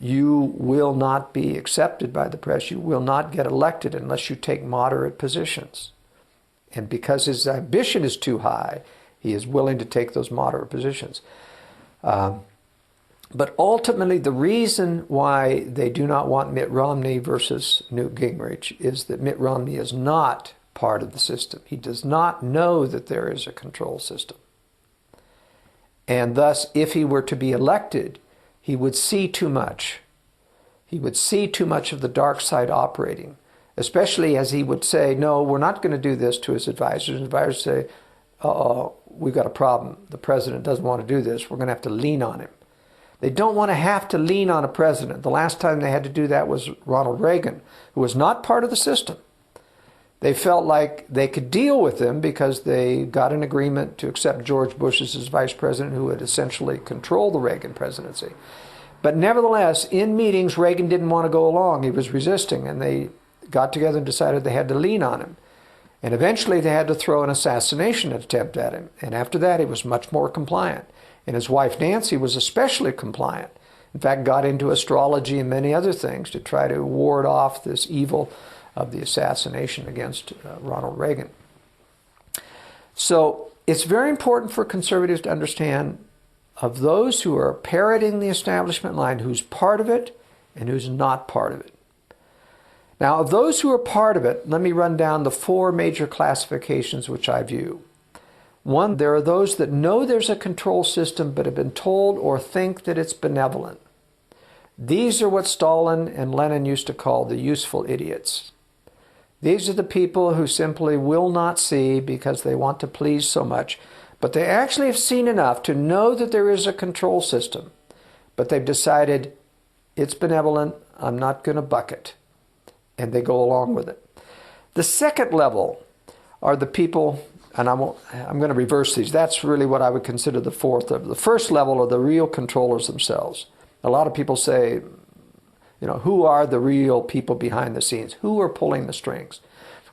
you will not be accepted by the press. You will not get elected unless you take moderate positions. And because his ambition is too high, he is willing to take those moderate positions. But ultimately, the reason why they do not want Mitt Romney versus Newt Gingrich is that Mitt Romney is not part of the system. He does not know that there is a control system. And thus, if he were to be elected, he would see too much. He would see too much of the dark side operating, especially as he would say, no, we're not going to do this to his advisors. And advisors say, uh-oh, we've got a problem. The president doesn't want to do this. We're going to have to lean on him. They don't want to have to lean on a president. The last time they had to do that was Ronald Reagan, who was not part of the system. They felt like they could deal with him because they got an agreement to accept George Bush as his vice president, who would essentially control the Reagan presidency. But nevertheless, in meetings, Reagan didn't want to go along. He was resisting, and they got together and decided they had to lean on him. And eventually they had to throw an assassination attempt at him. And after that, he was much more compliant. And his wife, Nancy, was especially compliant. In fact, got into astrology and many other things to try to ward off this evil of the assassination against Ronald Reagan. So it's very important for conservatives to understand of those who are parroting the establishment line, who's part of it and who's not part of it. Now, of those who are part of it, let me run down the four major classifications which I view. One, there are those that know there's a control system but have been told or think that it's benevolent. These are what Stalin and Lenin used to call the useful idiots. These are the people who simply will not see because they want to please so much, but they actually have seen enough to know that there is a control system, but they've decided it's benevolent, I'm not going to buck it, and they go along with it. The second level are the people, and I'm going to reverse these. That's really what I would consider the fourth of. The first level are the real controllers themselves. A lot of people say, you know, who are the real people behind the scenes? Who are pulling the strings?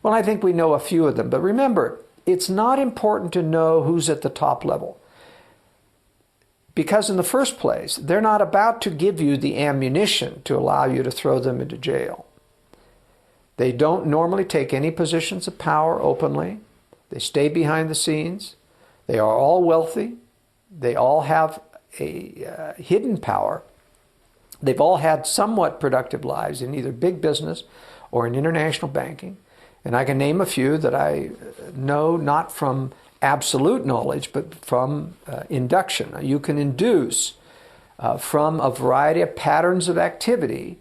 Well, I think we know a few of them. But remember, it's not important to know who's at the top level. Because in the first place, they're not about to give you the ammunition to allow you to throw them into jail. They don't normally take any positions of power openly. They stay behind the scenes. They are all wealthy. They all have a hidden power. They've all had somewhat productive lives in either big business or in international banking. And I can name a few that I know not from absolute knowledge, but from induction. You can induce from a variety of patterns of activity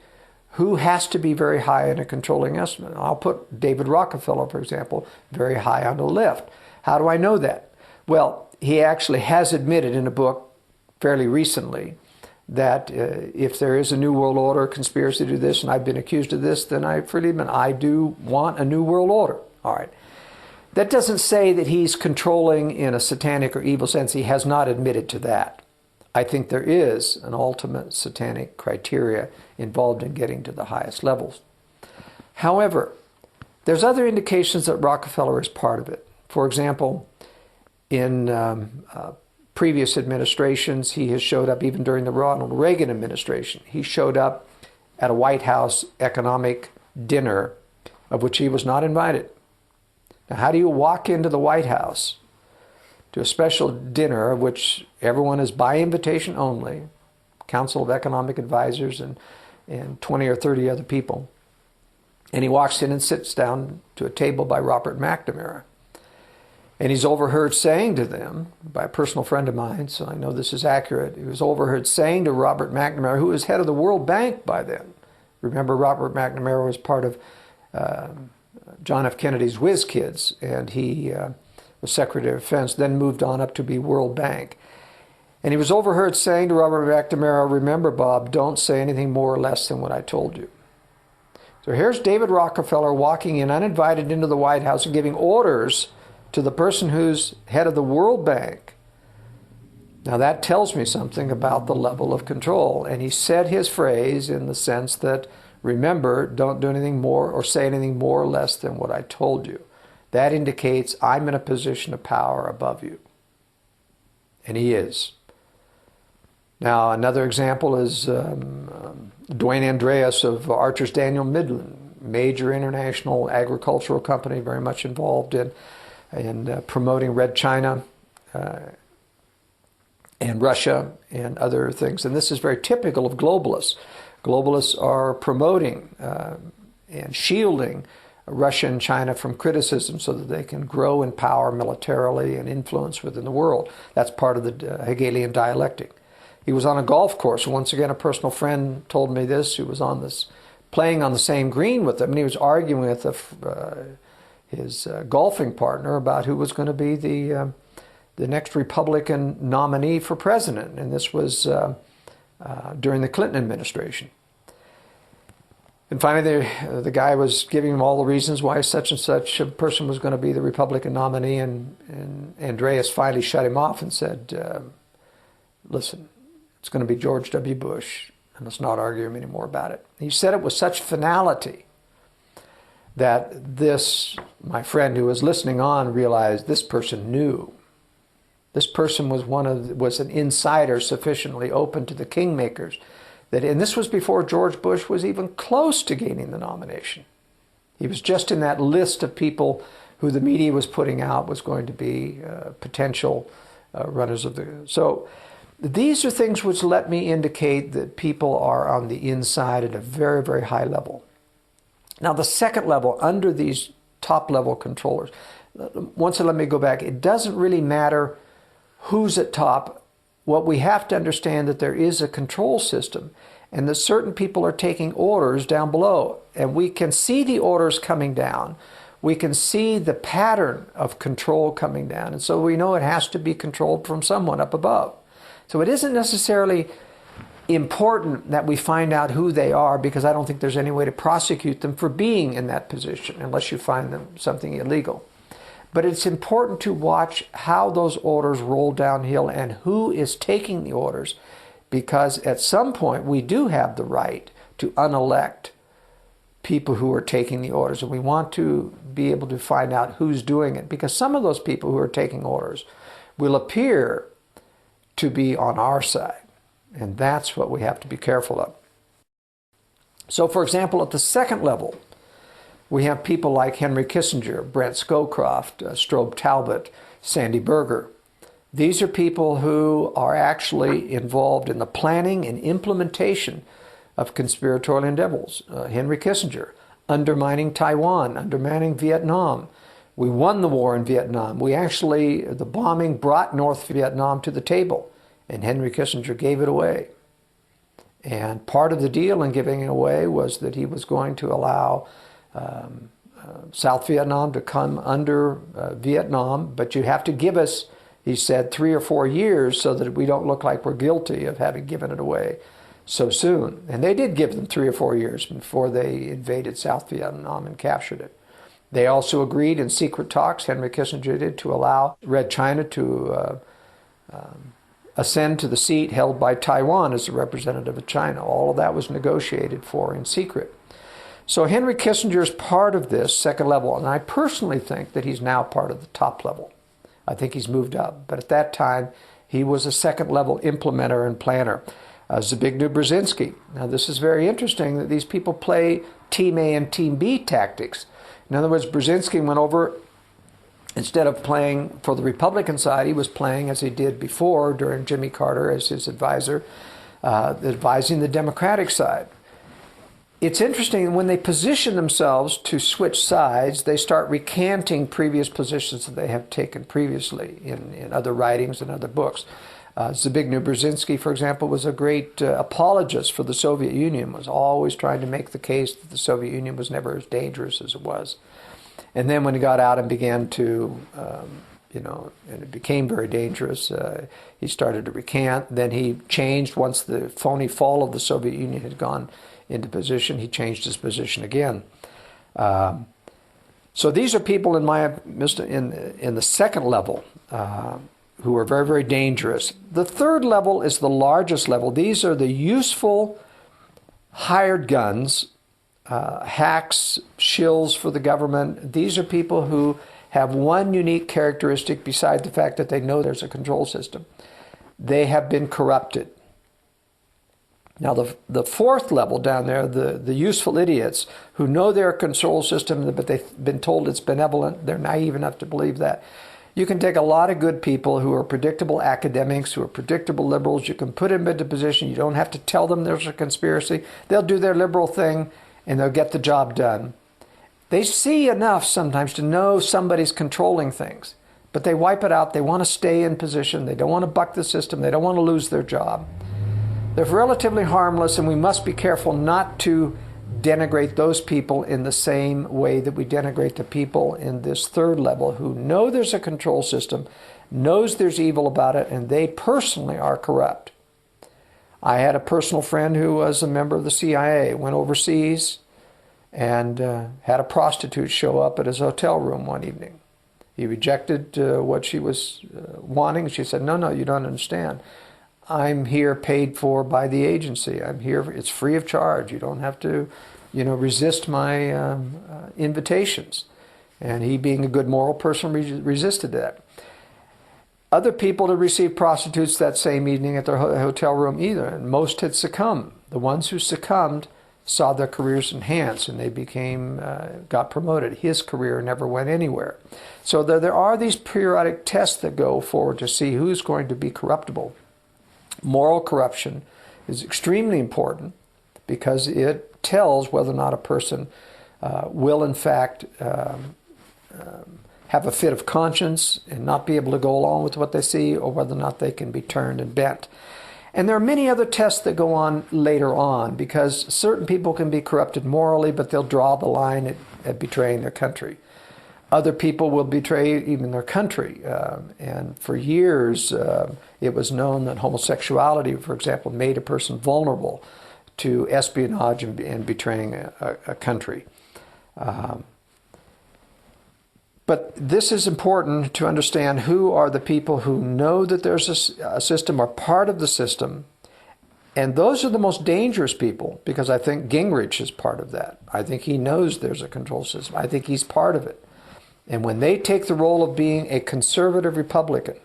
who has to be very high in a controlling estimate. I'll put David Rockefeller, for example, very high on the list. How do I know that? Well, he actually has admitted in a book fairly recently that if there is a New World Order conspiracy to do this, and I've been accused of this, then I freely admit I do want a New World Order. All right. That doesn't say that he's controlling in a satanic or evil sense. He has not admitted to that. I think there is an ultimate satanic criteria involved in getting to the highest levels. However, there's other indications that Rockefeller is part of it. For example, in previous administrations, he has showed up, even during the Ronald Reagan administration, he showed up at a White House economic dinner of which he was not invited. Now, how do you walk into the White House to a special dinner of which everyone is by invitation only, Council of Economic Advisors and 20 or 30 other people, and he walks in and sits down to a table by Robert McNamara. And he's overheard saying to them, by a personal friend of mine, so I know this is accurate, he was overheard saying to Robert McNamara, who was head of the World Bank by then. Remember, Robert McNamara was part of John F. Kennedy's Whiz Kids, and he was Secretary of Defense, then moved on up to be World Bank. And he was overheard saying to Robert McNamara, remember, Bob, don't say anything more or less than what I told you. So here's David Rockefeller walking in uninvited into the White House and giving orders to the person who's head of the World Bank. Now that tells me something about the level of control. And he said his phrase in the sense that, remember, don't do anything more or say anything more or less than what I told you. That indicates I'm in a position of power above you. And he is. Now, another example is Dwayne Andreas of Archer's Daniel Midland, major international agricultural company, very much involved in promoting Red China and Russia and other things. And this is very typical of globalists. Globalists are promoting and shielding Russia and China from criticism so that they can grow in power militarily and influence within the world. That's part of the Hegelian dialectic. He was on a golf course. Once again, a personal friend told me this, who was on this, playing on the same green with him, and he was arguing with his golfing partner about who was going to be the next Republican nominee for president. And this was during the Clinton administration. And finally, the guy was giving him all the reasons why such and such a person was going to be the Republican nominee, and Andreas finally shut him off and said, listen, it's going to be George W. Bush, and let's not argue anymore about it. He said it with such finality that this, my friend who was listening on, realized this person knew. This person was an insider sufficiently open to the kingmakers. And this was before George Bush was even close to gaining the nomination. He was just in that list of people who the media was putting out was going to be potential runners of the... So these are things which let me indicate that people are on the inside at a very, very high level. Now, the second level, under these top-level controllers, once let me go back, it doesn't really matter who's at top. What we have to understand that there is a control system and that certain people are taking orders down below. And we can see the orders coming down. We can see the pattern of control coming down. And so we know it has to be controlled from someone up above. So it isn't necessarily important that we find out who they are, because I don't think there's any way to prosecute them for being in that position unless you find them something illegal. But it's important to watch how those orders roll downhill and who is taking the orders, because at some point we do have the right to unelect people who are taking the orders, and we want to be able to find out who's doing it, because some of those people who are taking orders will appear to be on our side, and that's what we have to be careful of. So, for example, at the second level, we have people like Henry Kissinger, Brent Scowcroft, Strobe Talbot, Sandy Berger. These are people who are actually involved in the planning and implementation of conspiratorial endeavors. Henry Kissinger, undermining Taiwan, undermining Vietnam. We won the war in Vietnam. The bombing brought North Vietnam to the table, and Henry Kissinger gave it away. And part of the deal in giving it away was that he was going to allow South Vietnam to come under Vietnam, but you have to give us, he said, 3 or 4 years so that we don't look like we're guilty of having given it away so soon. And they did give them 3 or 4 years before they invaded South Vietnam and captured it. They also agreed in secret talks, Henry Kissinger did, to allow Red China to ascend to the seat held by Taiwan as a representative of China. All of that was negotiated for in secret. So Henry Kissinger is part of this second level, and I personally think that he's now part of the top level. I think he's moved up, but at that time he was a second level implementer and planner. Zbigniew Brzezinski. Now this is very interesting that these people play Team A and Team B tactics. In other words, Brzezinski went over, instead of playing for the Republican side, he was playing as he did before during Jimmy Carter as his advisor, advising the Democratic side. It's interesting, when they position themselves to switch sides, they start recanting previous positions that they have taken previously in other writings and other books. Zbigniew Brzezinski, for example, was a great apologist for the Soviet Union, was always trying to make the case that the Soviet Union was never as dangerous as it was. And then when he got out and began to, and it became very dangerous, he started to recant. Then he changed once the phony fall of the Soviet Union had gone into position. He changed his position again. So these are people in the second level who are very, very dangerous. The third level is the largest level. These are the useful hired guns, hacks, shills for the government. These are people who have one unique characteristic beside the fact that they know there's a control system. They have been corrupted. Now, the fourth level down there, the useful idiots who know their control system, but they've been told it's benevolent, they're naive enough to believe that. You can take a lot of good people who are predictable academics, who are predictable liberals. You can put them into position. You don't have to tell them there's a conspiracy. They'll do their liberal thing, and they'll get the job done. They see enough sometimes to know somebody's controlling things, but they wipe it out. They want to stay in position. They don't want to buck the system. They don't want to lose their job. They're relatively harmless, and we must be careful not to denigrate those people in the same way that we denigrate the people in this third level who know there's a control system, knows there's evil about it, and they personally are corrupt. I had a personal friend who was a member of the CIA, went overseas, and had a prostitute show up at his hotel room one evening. He rejected what she was wanting. She said, no, you don't understand. I'm here paid for by the agency. I'm here, it's free of charge. You don't have to, resist my invitations. And he, being a good moral person, resisted that. Other people had received prostitutes that same evening at their hotel room either, and most had succumbed. The ones who succumbed saw their careers enhanced, and they got promoted. His career never went anywhere. So there are these periodic tests that go forward to see who's going to be corruptible. Moral corruption is extremely important because it tells whether or not a person will in fact have a fit of conscience and not be able to go along with what they see, or whether or not they can be turned and bent. And there are many other tests that go on later on, because certain people can be corrupted morally, but they'll draw the line at betraying their country. Other people will betray even their country. And for years, it was known that homosexuality, for example, made a person vulnerable to espionage and betraying a country. But this is important to understand who are the people who know that there's a system, are part of the system. And those are the most dangerous people, because I think Gingrich is part of that. I think he knows there's a control system. I think he's part of it. And when they take the role of being a conservative Republican,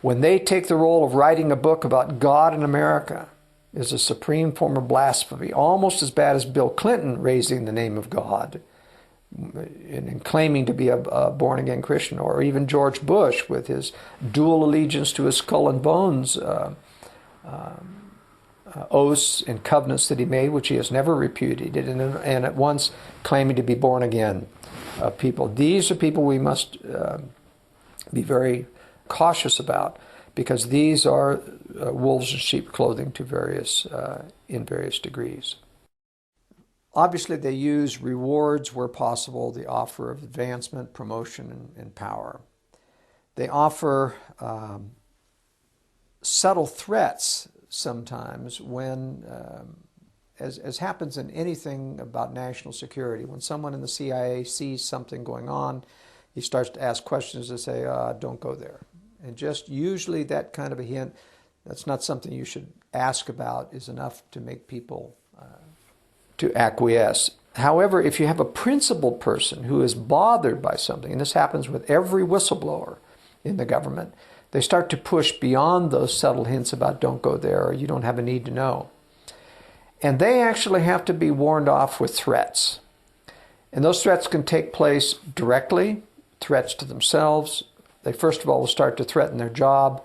when they take the role of writing a book about God in America, is a supreme form of blasphemy, almost as bad as Bill Clinton raising the name of God and claiming to be a born-again Christian, or even George Bush with his dual allegiance to his skull and bones oaths and covenants that he made, which he has never repudiated, and at once claiming to be born again people. These are people we must be very cautious about, because these are wolves in sheep clothing in various degrees. Obviously, they use rewards where possible, the offer of advancement, promotion, and power. They offer subtle threats sometimes when, as happens in anything about national security, when someone in the CIA sees something going on, he starts to ask questions to say, don't go there. And just usually that kind of a hint, that's not something you should ask about, is enough to make people to acquiesce. However, if you have a principled person who is bothered by something, and this happens with every whistleblower in the government, they start to push beyond those subtle hints about don't go there, or you don't have a need to know. And they actually have to be warned off with threats. And those threats can take place directly, threats to themselves. They first of all will start to threaten their job.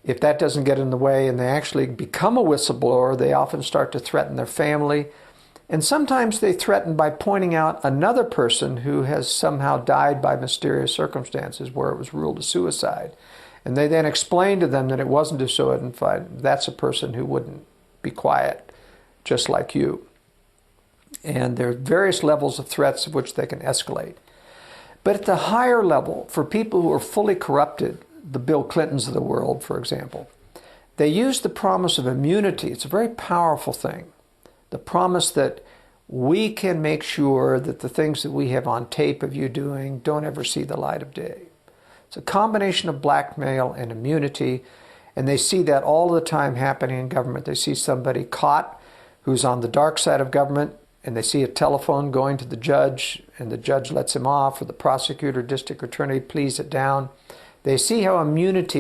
If that doesn't get in the way and they actually become a whistleblower, they often start to threaten their family. And sometimes they threaten by pointing out another person who has somehow died by mysterious circumstances where it was ruled a suicide. And they then explain to them that it wasn't a suicide. That's a person who wouldn't be quiet, just like you. And there are various levels of threats of which they can escalate. But at the higher level, for people who are fully corrupted, the Bill Clintons of the world, for example, they use the promise of immunity. It's a very powerful thing. The promise that we can make sure that the things that we have on tape of you doing don't ever see the light of day. It's a combination of blackmail and immunity, and they see that all the time happening in government. They see somebody caught who's on the dark side of government, and they see a telephone going to the judge, and the judge lets him off, or the prosecutor, district attorney pleads it down. They see how immunity